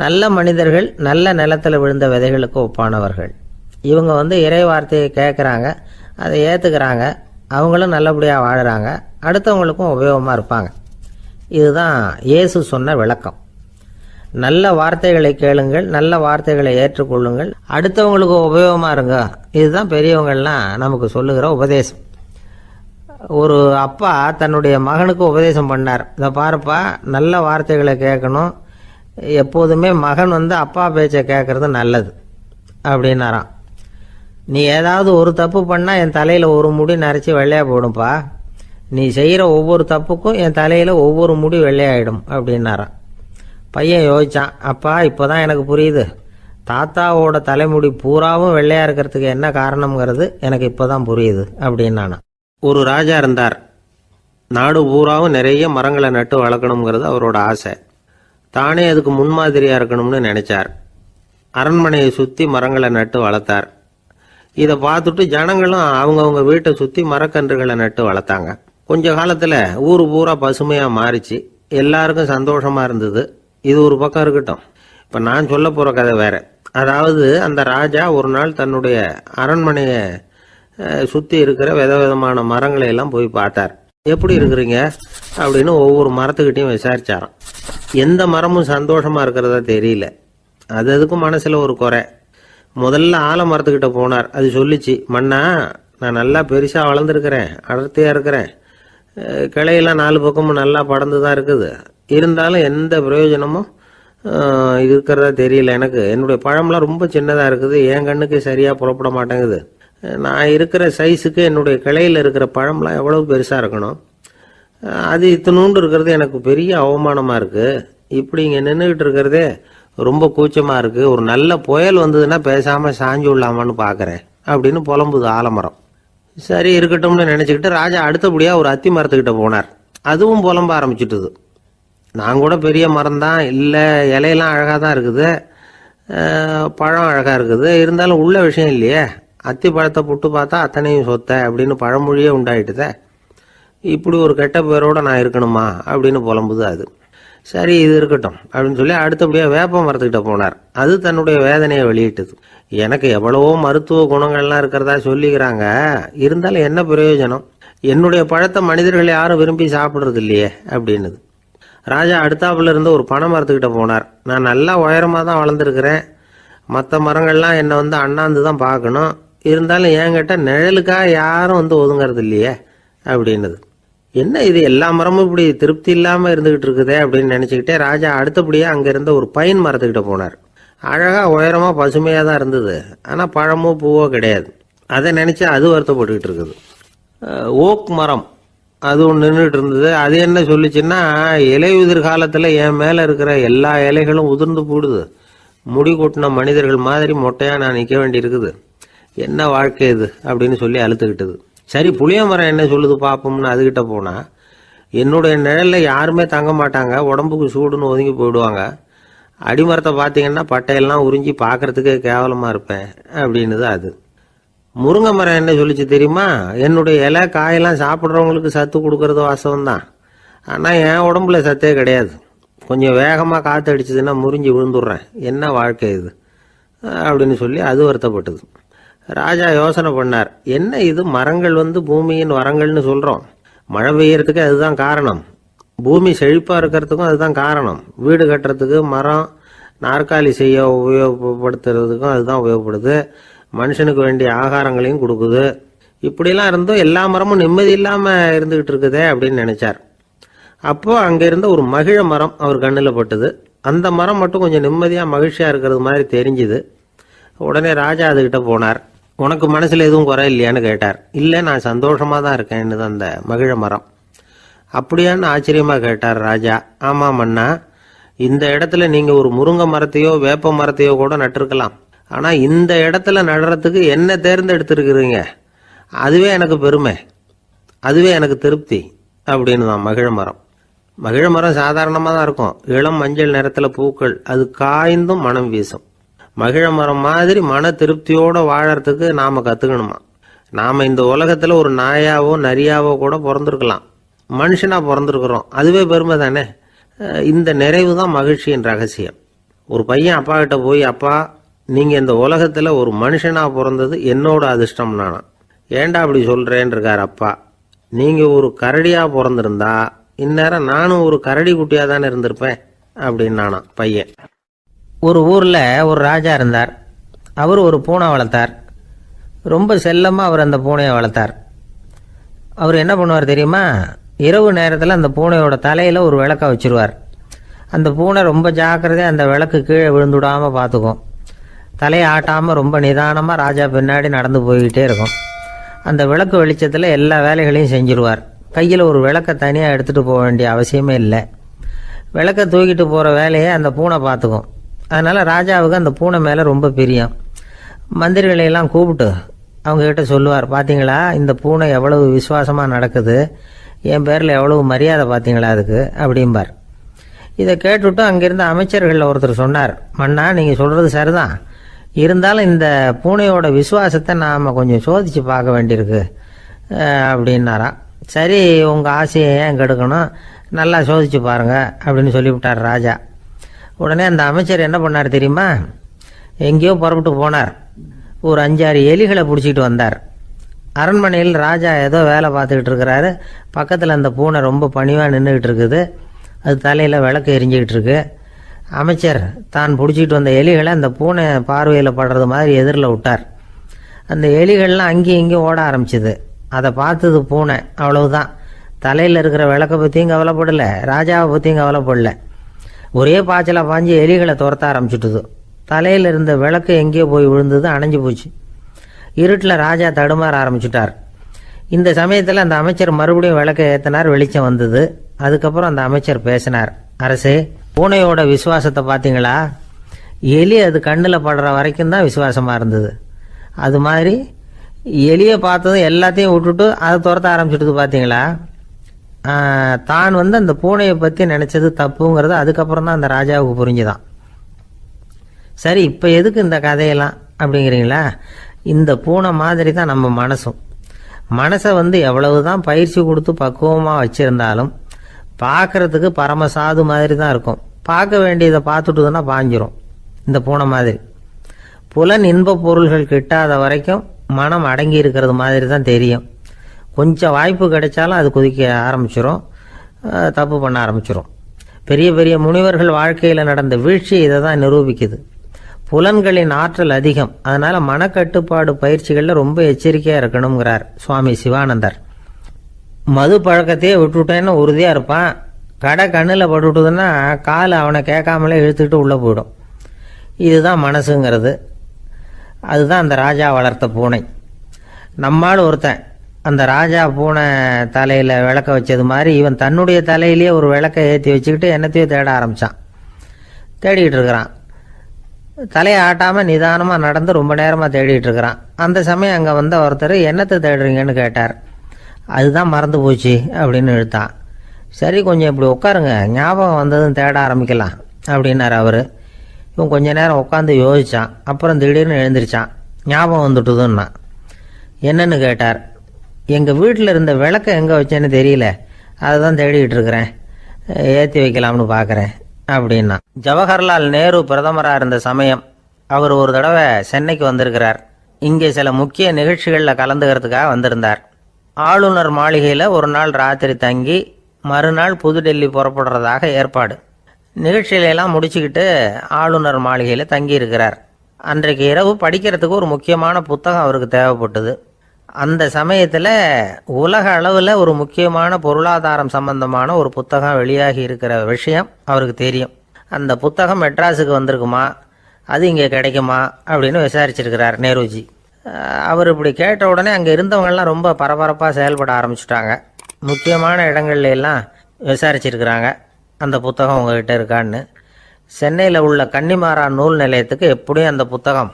நல்ல மனிதர்கள் நல்ல நிலத்தில் விழுந்த விதைகளுக்கு ஒப்பானவர்கள். இவங்க வந்து இறை வார்த்தையை கேட்குறாங்க, அதை ஏற்றுக்கிறாங்க, அவங்களும் நல்லபடியாக வாழுறாங்க, அடுத்தவங்களுக்கும் உபயோகமாக இருப்பாங்க. இதுதான் இயேசு சொன்ன விளக்கம். நல்ல வார்த்தைகளை கேளுங்கள், நல்ல வார்த்தைகளை ஏற்றுக்கொள்ளுங்கள், அடுத்தவங்களுக்கு உபயோகமாக இருங்க. இதுதான் பெரியவங்கள்லாம் நமக்கு சொல்லுகிற உபதேசம். ஒரு அப்பா தன்னுடைய மகனுக்கு உபதேசம் பண்ணார். இதை பாருப்பா, நல்ல வார்த்தைகளை கேட்கணும், எப்போதுமே மகன் அப்பா பேச்சை கேட்கறது நல்லது அப்படின்னாராம். நீ ஏதாவது ஒரு தப்பு பண்ணால் என் தலையில் ஒரு முடி நரைச்சி வெள்ளையாக போடும்பா. நீ செய்கிற ஒவ்வொரு தப்புக்கும் என் தலையில் ஒவ்வொரு முடி வெள்ளையாயிடும் அப்படின்னாராம். பையன் யோசிச்சான், அப்பா இப்போ தான் எனக்கு புரியுது, தாத்தாவோட தலைமுடி பூராவும் வெள்ளையாக இருக்கிறதுக்கு என்ன காரணம்ங்கிறது எனக்கு இப்போ தான் புரியுது அப்படின்னானா. ஒரு ராஜா இருந்தார். நாடு பூராவும் நிறைய மரங்களை நட்டு வளர்க்கணுங்கிறது அவரோட ஆசை. தானே அதுக்கு முன்மாதிரியாக இருக்கணும்னு நினைச்சார். அரண்மனையை சுற்றி மரங்களை நட்டு வளர்த்தார். இதை பார்த்துட்டு ஜனங்களும் அவங்கவுங்க வீட்டை சுற்றி மரக்கன்றுகளை நட்டு வளர்த்தாங்க. கொஞ்ச காலத்தில் ஊர் பூரா பசுமையாக மாறிச்சு. எல்லாருக்கும் சந்தோஷமா இருந்தது. இது ஒரு பக்கம் இருக்கட்டும். இப்போ நான் சொல்ல போகிற கதை வேற. அதாவது அந்த ராஜா ஒரு நாள் தன்னுடைய அரண்மனையை சுற்றி இருக்கிற விதவிதமான மரங்களை எல்லாம் போய் பார்த்தார். எப்படி இருக்கிறீங்க அப்படின்னு ஒவ்வொரு மரத்துக்கிட்டையும் விசாரிச்சாராம். எந்த மரமும் சந்தோஷமா இருக்கிறதா தெரியல. அதுக்கும் மனசுல ஒரு குறை. முதல்ல ஆலமரத்துக்கிட்ட போனார். அது சொல்லிச்சு, மண்ணா நான் நல்லா பெருசா வளர்ந்துருக்கிறேன், அடர்த்தியா இருக்கிறேன், கிளையெல்லாம் 4 பக்கமும் நல்லா படர்ந்து தான் இருக்குது, இருந்தாலும் எந்த பிரயோஜனமும் இருக்கிறதா தெரியல எனக்கு. என்னுடைய பழம்லாம் ரொம்ப சின்னதாக இருக்குது, என் கண்ணுக்கு சரியாக புறப்பட மாட்டேங்குது. நான் இருக்கிற சைஸுக்கு என்னுடைய கிளையில் இருக்கிற பழம்லாம் எவ்வளவு பெருசாக இருக்கணும், அது இத்தினூண்டு இருக்கிறது எனக்கு பெரிய அவமானமாக இருக்குது. இப்படி இங்கே நின்றுக்கிட்டு இருக்கிறதே ரொம்ப கூச்சமாக இருக்குது. ஒரு நல்ல புயல் வந்ததுன்னா பேசாமல் சாஞ்சு விடலாமான்னு பார்க்குறேன் அப்படின்னு புலம்புது ஆலமரம். சரி இருக்கட்டும்னு நினச்சிக்கிட்டு ராஜா அடுத்தபடியாக ஒரு அத்தி மரத்துக்கிட்ட போனார். அதுவும் புலம்ப ஆரம்பிச்சுட்டுது. நான் கூட பெரிய மரம் தான், இல்லை இலையெல்லாம் அழகாக தான் இருக்குது, பழம் அழகாக இருக்குது, இருந்தாலும் உள்ள விஷயம் இல்லையே, அத்தி பழத்தை புட்டு பார்த்தா அத்தனையும் சொத்த அப்படின்னு பழமொழியே உண்டாயிட்டுதே. இப்படி ஒரு கெட்ட பேரோட நான் இருக்கணுமா அப்படின்னு புலம்புது அது. சரி இது இருக்கட்டும் அப்படின்னு சொல்லி அடுத்தபடியாக வேப்ப மரத்துக்கிட்ட போனார். அது தன்னுடைய வேதனையை வெளியிட்டது. எனக்கு எவ்வளவோ மருத்துவ குணங்கள்லாம் இருக்கிறதா சொல்லிக்கிறாங்க, இருந்தாலும் என்ன பிரயோஜனம், என்னுடைய பழத்தை மனிதர்கள் யாரும் விரும்பி சாப்பிட்றது இல்லையே அப்படின்னுது. ராஜா அடுத்தாப்புல இருந்து ஒரு பனை மரத்துக்கிட்ட போனார். நான் நல்லா உயரமாக தான் வளர்ந்துருக்கிறேன், மற்ற மரங்கள்லாம் என்னை அண்ணாந்து தான் பார்க்கணும், இருந்தாலும் என்கிட்ட நிழலுக்காக யாரும் ஒதுங்கிறது இல்லையே அப்படின்னுது. என்ன இது எல்லா மரமும் இப்படி திருப்தி இல்லாமல் இருந்துகிட்டு இருக்குதே அப்படின்னு நினச்சிக்கிட்டே ராஜா அடுத்தபடியாக அங்கே இருந்த ஒரு பைன் மரத்துக்கிட்ட போனார். அழகாக உயரமாக பசுமையாக தான் இருந்தது, ஆனால் பழமோ பூவோ கிடையாது. அதை நினச்சா அது வருத்தப்பட்டுக்கிட்டு இருக்குது. ஓக் மரம் அது ஒன்று நின்றுட்டு இருந்தது. அது என்ன சொல்லிச்சுன்னா, இலையுதிர் காலத்தில் என் மேலே இருக்கிற எல்லா இலைகளும் உதிர்ந்து போடுது, முடி கொட்டின மனிதர்கள் மாதிரி மொட்டையாக நான் நிற்க வேண்டி இருக்குது, என்ன வாழ்க்கை இது அப்படின்னு சொல்லி அழுத்துக்கிட்டது. சரி புளிய மரம் என்ன சொல்லுது பார்ப்போம்னு அதுகிட்ட போனால், என்னுடைய நிழலில் யாருமே தங்க மாட்டாங்க, உடம்புக்கு சூடுன்னு ஒதுங்கி போயிடுவாங்க, அடிமரத்தை பார்த்தீங்கன்னா பட்டையெல்லாம் உறிஞ்சி பார்க்கறதுக்கே கேவலமாக இருப்பேன் அப்படின்னுது அது. முருங்கை மரம் என்ன சொல்லிச்சு தெரியுமா, என்னுடைய இலை காயெல்லாம் சாப்பிட்றவங்களுக்கு சத்து கொடுக்கறது வாசவம்தான், ஆனால் என் உடம்புல சத்தே கிடையாது, கொஞ்சம் வேகமாக காற்று அடிச்சதுன்னா முறிஞ்சி விழுந்துடுறேன், என்ன வாழ்க்கை இது அப்படின்னு சொல்லி அது வருத்தப்பட்டது. ராஜா யோசனை பண்ணார், என்ன இது மரங்கள் பூமியின் வரங்கள்னு சொல்கிறோம், மழை பெய்யறதுக்கு அதுதான் காரணம், பூமி செழிப்பாக இருக்கிறதுக்கும் அதுதான் காரணம், வீடு கட்டுறதுக்கு மரம், நாற்காலி செய்ய உபயோகப்படுத்துறதுக்கும் அதுதான் உபயோகப்படுது, மனுஷனுக்கு வேண்டிய ஆகாரங்களையும் கொடுக்குது, இப்படிலாம் இருந்தும் எல்லா மரமும் நிம்மதி இல்லாமல் இருந்துகிட்டு இருக்குதே அப்படின்னு நினைச்சார். அப்போ அங்கே இருந்த ஒரு மகிழ மரம் அவர் கண்ணில் பட்டுது. அந்த மரம் மட்டும் கொஞ்சம் நிம்மதியாக மகிழ்ச்சியாக இருக்கிறது மாதிரி தெரிஞ்சுது. உடனே ராஜா அதுகிட்ட போனார். உனக்கு மனசில் எதுவும் குறை இல்லையான்னு கேட்டார். இல்லை நான் சந்தோஷமாக தான் இருக்கேன்னு அந்த மகிழ மரம். அப்படியான்னு ஆச்சரியமாக கேட்டார் ராஜா. ஆமாம் மன்னா, இந்த இடத்துல நீங்கள் ஒரு முருங்கை மரத்தையோ வேப்ப மரத்தையோ கூட நட்டிருக்கலாம், ஆனால் இந்த இடத்துல நடுறதுக்கு என்ன தேர்ந்தெடுத்திருக்கிறீங்க, அதுவே எனக்கு பெருமை, அதுவே எனக்கு திருப்தி அப்படின்னு தான் மகிழ மரம். மகிழ மரம் சாதாரணமாக தான் இருக்கும், இளம் மஞ்சள் நிறத்தில் பூக்கள், அது காய்ந்தும் மனம் வீசும். மகிழ மரம் மாதிரி மன திருப்தியோடு வாழறதுக்கு நாம் கற்றுக்கணுமா. நாம் இந்த உலகத்தில் ஒரு நாயாவோ நரியாவோ கூட பிறந்திருக்கலாம், மனுஷனாக பிறந்திருக்கிறோம், அதுவே பெருமை தானே. இந்த நிறைவு தான் மகிழ்ச்சியின் ரகசியம். ஒரு பையன் அப்பா கிட்ட போய், அப்பா நீங்கள் இந்த உலகத்தில் ஒரு மனுஷனாக பிறந்தது என்னோட அதிர்ஷ்டம் நானா. ஏண்டா அப்படி சொல்கிறேன்னு இருக்கார் அப்பா. நீங்கள் ஒரு கரடியாக பிறந்திருந்தா இந்நேரம் நானும் ஒரு கரடி குட்டியாக தானே இருந்திருப்பேன் அப்படின்னு நானா பையன். ஒரு ஊரில் ஒரு ராஜா இருந்தார். அவர் ஒரு பூனை வளர்த்தார். ரொம்ப செல்லமாக அவர் அந்த பூனையை வளர்த்தார். அவர் என்ன பண்ணுவார் தெரியுமா, இரவு நேரத்தில் அந்த பூனையோட தலையில் ஒரு விளக்க வச்சுருவார். அந்த பூனை ரொம்ப ஜாக்கிரதையாக அந்த விளக்கு கீழே விழுந்துடாமல் பார்த்துக்கும். தலையை ஆட்டாமல் ரொம்ப நிதானமாக ராஜா பின்னாடி நடந்து போய்கிட்டே இருக்கும். அந்த விளக்கு வெளிச்சத்தில் எல்லா வேலைகளையும் செஞ்சுருவார். கையில் ஒரு விளக்கை தனியாக எடுத்துகிட்டு போக வேண்டிய அவசியமே இல்லை. விளக்கை தூக்கிட்டு போகிற வேலையை அந்த பூனை பார்த்துக்கும். அதனால் ராஜாவுக்கு அந்த பூனை மேலே ரொம்ப பிரியம். மந்திரிகளையெல்லாம் கூப்பிட்டு அவங்கக்கிட்ட சொல்லுவார், பார்த்தீங்களா இந்த பூனை எவ்வளவு விசுவாசமாக நடக்குது, என் பேரில் எவ்வளவு மரியாதை பார்த்தீங்களா அதுக்கு அப்படிம்பார். இதை கேட்டுவிட்டு அங்கிருந்த அமைச்சர்களில் ஒருத்தர் சொன்னார், மன்னா நீங்கள் சொல்கிறது சரிதான், இருந்தாலும் இந்த பூனையோட விசுவாசத்தை நாம் கொஞ்சம் சோதித்து பார்க்க வேண்டியிருக்கு அப்படின்னாராம். சரி, உங்கள் ஆசையை ஏன் கெடுக்கணும், நல்லா சோதிச்சு பாருங்க அப்படின்னு சொல்லிவிட்டார் ராஜா. உடனே அந்த அமைச்சர் என்ன பண்ணார் தெரியுமா, எங்கேயோ புறப்பட்டு போனார். ஒரு 5-6 எலிகளை பிடிச்சிட்டு வந்தார். அரண்மனையில் ராஜா ஏதோ வேலை பார்த்துக்கிட்டு இருக்கிறாரு. பக்கத்தில் அந்த பூனை ரொம்ப பணிவாக நின்றுக்கிட்டு இருக்குது. அது தலையில் விளக்கு எரிஞ்சிக்கிட்டு இருக்கு. அமைச்சர் தான் பிடிச்சிட்டு வந்த எலிகளை அந்த பூனை பார்வையில் படுறது மாதிரி எதிரில் விட்டார். அந்த எலிகள்லாம் அங்கேயும் இங்கேயும் ஓட ஆரம்பிச்சுது. அதை பார்த்தது பூனை. அவ்வளவுதான். தலையில் இருக்கிற விளக்கை பற்றியும் கவலைப்படலை, ராஜாவை பற்றியும் கவலைப்படல. ஒரே பாய்ச்சலாக பாஞ்சு எலிகளை துரத்த ஆரம்பிச்சுட்டுது. தலையில் இருந்த விளக்கு எங்கேயோ போய் விழுந்தது, அணைஞ்சு போச்சு. இருட்டில் ராஜா தடுமாற ஆரம்பிச்சுட்டார். இந்த சமயத்தில் அந்த அமைச்சர் மறுபடியும் விளக்கை ஏற்றினார். வெளிச்சம் வந்தது. அதுக்கப்புறம் அந்த அமைச்சர் பேசினார், அரசே, பூனையோட விசுவாசத்தை பார்த்தீங்களா, எலி அது கண்ணில் படுற வரைக்கும் தான் விசுவாசமாக இருந்தது. அது மாதிரி எலியை பார்த்ததும் எல்லாத்தையும் விட்டுட்டு அதை துரத்த ஆரம்பிச்சுட்டு பார்த்தீங்களா. தான் அந்த பூனையை பற்றி நினச்சது தப்புங்கிறது அதுக்கப்புறம் தான் அந்த ராஜாவுக்கு புரிஞ்சுதான். சரி, இப்போ எதுக்கு இந்த கதையெல்லாம் அப்படிங்கிறீங்களா, இந்த பூனை மாதிரி தான் நம்ம மனசும். மனசை எவ்வளவு தான் பயிற்சி கொடுத்து பக்குவமாக வச்சுருந்தாலும் பார்க்குறதுக்கு பரமசாது மாதிரி தான் இருக்கும். பார்க்க வேண்டியதை பார்த்துட்டுதுன்னா பாஞ்சிரும். இந்த பூனை மாதிரி புலன் இன்ப பொருள்கள் கிட்டாத வரைக்கும் மனம் அடங்கி இருக்கிறது மாதிரி தான் தெரியும். கொஞ்சம் வாய்ப்பு கிடைச்சாலும் அது குதிக்க ஆரம்பிச்சிடும், தப்பு பண்ண ஆரம்பிச்சிடும். பெரிய பெரிய முனிவர்கள் வாழ்க்கையில் நடந்த வீழ்ச்சி இதை தான் நிரூபிக்குது. புலன்களின் ஆற்றல் அதிகம். அதனால் மனக்கட்டுப்பாடு பயிற்சிகளில் ரொம்ப எச்சரிக்கையாக இருக்கணுங்கிறார் சுவாமி சிவானந்தர். மது பழக்கத்தையே விட்டுவிட்டேன்னு உறுதியாக இருப்பான். கடை கண்ணில் பட்டுவிட்டதுன்னா கால் அவனை கேட்காமலே இழுத்துக்கிட்டு உள்ளே போயிடும். இதுதான் மனசுங்கிறது. அதுதான் அந்த ராஜா வளர்த்த பூனை. நம்மால் ஒருத்தன் அந்த ராஜா பூனை தலையில் விளக்க வச்சது மாதிரி இவன் தன்னுடைய தலையிலேயே ஒரு விளக்கை ஏற்றி வச்சுக்கிட்டு என்னத்தையோ தேட ஆரம்பித்தான். தேடிக்கிட்டு இருக்கிறான். தலையை ஆட்டாமல் நிதானமாக நடந்து ரொம்ப நேரமாக தேடிட்டு இருக்கிறான். அந்த சமயம் அங்கே வந்த ஒருத்தர், என்னத்தை தேடுறீங்கன்னு கேட்டார். அதுதான் மறந்து போச்சு அப்படின்னு இழுத்தான். சரி, கொஞ்சம் இப்படி உட்காருங்க, ஞாபகம் வந்ததும் தேட ஆரம்பிக்கலாம் அப்படின்னார் அவர். இவன் கொஞ்ச நேரம் உட்காந்து யோசித்தான். அப்புறம் திடீர்னு எழுந்திரிச்சான். ஞாபகம் வந்துட்டுதுன்னா. என்னன்னு கேட்டார். எங்கள் வீட்டில் இருந்த விளக்கை எங்கே வச்சேன்னு தெரியல, அதை தான் தேடிக்கிட்டு இருக்கிறேன், ஏற்றி வைக்கலாம்னு பார்க்குறேன் அப்படின்னா. ஜவஹர்லால் நேரு பிரதமராக இருந்த சமயம் அவர் ஒரு தடவை சென்னைக்கு வந்திருக்கிறார். இங்கே சில முக்கிய நிகழ்ச்சிகளில் கலந்துக்கிறதுக்காக வந்திருந்தார். ஆளுநர் மாளிகையில் ஒரு நாள் ராத்திரி தங்கி மறுநாள் புதுடெல்லி புறப்படுறதாக ஏற்பாடு. நிகழ்ச்சியிலெல்லாம் முடிச்சுக்கிட்டு ஆளுநர் மாளிகையில் தங்கி இருக்கிறார். அன்றைக்கு இரவு படிக்கிறதுக்கு ஒரு முக்கியமான புத்தகம் அவருக்கு தேவைப்பட்டது. அந்த சமயத்தில் உலக அளவில் ஒரு முக்கியமான பொருளாதாரம் சம்பந்தமான ஒரு புத்தகம் வெளியாகி இருக்கிற விஷயம் அவருக்கு தெரியும். அந்த புத்தகம் மெட்ராஸுக்கு வந்திருக்குமா, அது இங்கே கிடைக்குமா அப்படின்னு விசாரிச்சிருக்கிறார் நேருஜி. அவர் இப்படி கேட்ட உடனே அங்கே இருந்தவங்கெல்லாம் ரொம்ப பரபரப்பாக செயல்பட ஆரம்பிச்சுட்டாங்க. முக்கியமான இடங்கள்ல எல்லாம் விசாரிச்சிருக்கிறாங்க, அந்த புத்தகம் உங்ககிட்ட இருக்கான்னு. சென்னையில் உள்ள கன்னிமாரா நூல் நிலையத்துக்கு எப்படியும் அந்த புத்தகம்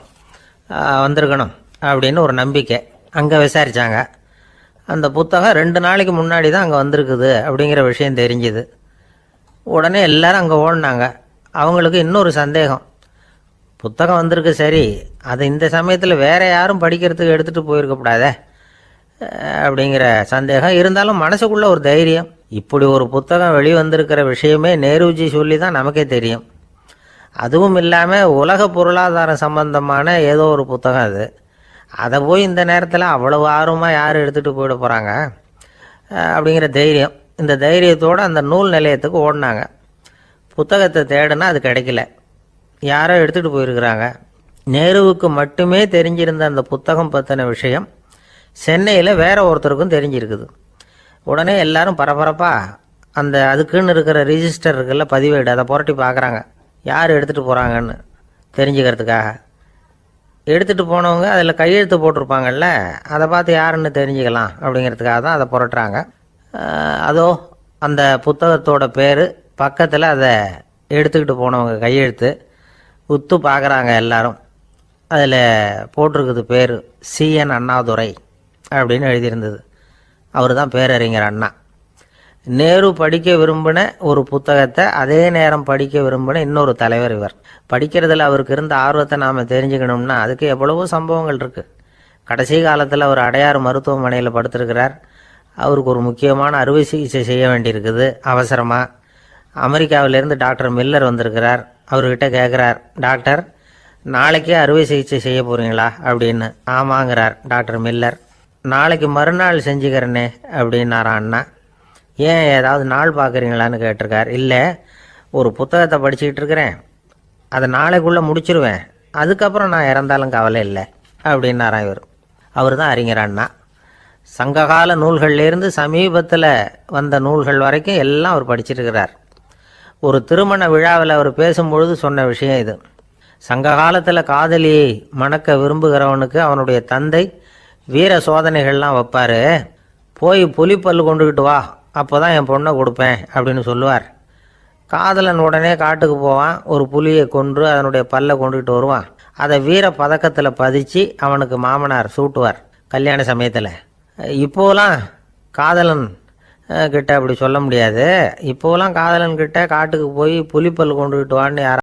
வந்திருக்கணும் அப்படின்னு ஒரு நம்பிக்கை. அங்கே விசாரித்தாங்க. அந்த புத்தகம் 2 நாளைக்கு முன்னாடி தான் அங்கே வந்திருக்குது அப்படிங்கிற விஷயம் தெரிஞ்சுது. உடனே எல்லாரும் அங்கே ஓடினாங்க. அவங்களுக்கு இன்னொரு சந்தேகம், புத்தகம் வந்திருக்கு சரி, அது இந்த சமயத்தில் வேற யாரும் படிக்கிறதுக்கு எடுத்துகிட்டு போயிருக்கக்கூடாதே அப்படிங்கிற சந்தேகம் இருந்தாலும் மனசுக்குள்ள ஒரு தைரியம். இப்படி ஒரு புத்தகம் வெளிவந்திருக்கிற விஷயமே நேருஜி சொல்லி தான் நமக்கே தெரியும். அதுவும் இல்லாமல் உலக பொருளாதாரம் சம்பந்தமான ஏதோ ஒரு புத்தகம் அது. அதை போய் இந்த நேரத்தில் அவ்வளவு ஆர்வமாக யார் எடுத்துகிட்டு போயிட போகிறாங்க அப்படிங்கிற தைரியம். இந்த தைரியத்தோடு அந்த நூல் நிலையத்துக்கு ஓடினாங்க. புத்தகத்தை தேடுனா அது கிடைக்கல, யாரோ எடுத்துகிட்டு போயிருக்கிறாங்க. நேருவுக்கு மட்டுமே தெரிஞ்சிருந்த அந்த புத்தகம் பற்றின விஷயம் சென்னையில் வேற ஒருத்தருக்கும் தெரிஞ்சிருக்குது. உடனே எல்லாரும் பரபரப்பாக அந்த அதுக்குன்னு இருக்கிற ரிஜிஸ்டர் இருக்குல்ல, பதிவேடு, அதை புரட்டி பார்க்குறாங்க யார் எடுத்துகிட்டு போகிறாங்கன்னு தெரிஞ்சுக்கிறதுக்காக. எடுத்துகிட்டு போனவங்க அதில் கையெழுத்து போட்டிருப்பாங்கல்ல, அதை பார்த்து யாருன்னு தெரிஞ்சுக்கலாம் அப்படிங்கிறதுக்காக தான் அதை புரட்டுறாங்க. அதோ அந்த புத்தகத்தோட பேர் பக்கத்தில் அதை எடுத்துக்கிட்டு போனவங்க கையெழுத்து உத்து பார்க்குறாங்க எல்லாரும். அதில் போட்டிருக்குது பேர் CN அண்ணாதுரை அப்படின்னு எழுதியிருந்தது. அவர் தான் பேரறிஞர் அண்ணா. நேரு படிக்க விரும்பின ஒரு புத்தகத்தை அதே நேரம் படிக்க விரும்பின இன்னொரு தலைவர் இவர். படிக்கிறதுல அவருக்கு இருந்த ஆர்வத்தை நாம் தெரிஞ்சுக்கணும்னா அதுக்கு எவ்வளவோ சம்பவங்கள் இருக்குது. கடைசி காலத்தில் அவர் அடையாறு மருத்துவமனையில் படுத்திருக்கிறார். அவருக்கு ஒரு முக்கியமான அறுவை சிகிச்சை செய்ய வேண்டியிருக்குது அவசரமாக. அமெரிக்காவிலேருந்து டாக்டர் மில்லர் வந்திருக்கிறார். அவர்கிட்ட கேட்குறார், டாக்டர் நாளைக்கே அறுவை சிகிச்சை செய்ய போகிறீங்களா அப்படின்னு. ஆமாங்கிறார் டாக்டர் மில்லர். நாளைக்கு மறுநாள் செஞ்சுக்கிறேனே அப்படின்னாரான் அண்ணா. ஏன் ஏதாவது நாள் பார்க்குறீங்களான்னு கேட்டிருக்கார். இல்லை, ஒரு புத்தகத்தை படிச்சுக்கிட்டு இருக்கிறேன், அதை நாளைக்குள்ளே முடிச்சிருவேன், அதுக்கப்புறம் நான் இறந்தாலும் கவலை இல்லை அப்படின்னாரான் இவர். அவர் தான் அறிஞர் அண்ணா. சங்ககால நூல்கள்லேருந்து சமீபத்தில் வந்த நூல்கள் வரைக்கும் எல்லாம் அவர் படிச்சிருக்கிறார். ஒரு திருமண விழாவில் அவர் பேசும்பொழுது சொன்ன விஷயம் இது. சங்க காலத்தில் காதலியை மணக்க விரும்புகிறவனுக்கு அவனுடைய தந்தை வீர சோதனைகள்லாம் வைப்பார். போய் புலிப்பல் கொண்டுக்கிட்டு வா, அப்போ தான் என் பொண்ணை கொடுப்பேன் அப்படின்னு சொல்லுவார். காதலன் உடனே காட்டுக்கு போவான், ஒரு புலியை கொன்று அதனுடைய பல்லை கொண்டுக்கிட்டு வருவான். அதை வீர பதக்கத்தில் பதிச்சு அவனுக்கு மாமனார் சூட்டுவார் கல்யாண சமயத்தில். இப்போலாம் காதலன் கிட்ட அப்படி சொல்ல முடியாது. இப்போலாம் காதலன் கிட்ட காட்டுக்கு போய் புலிப்பல் கொண்டுக்கிட்டு வான்னு யாராவது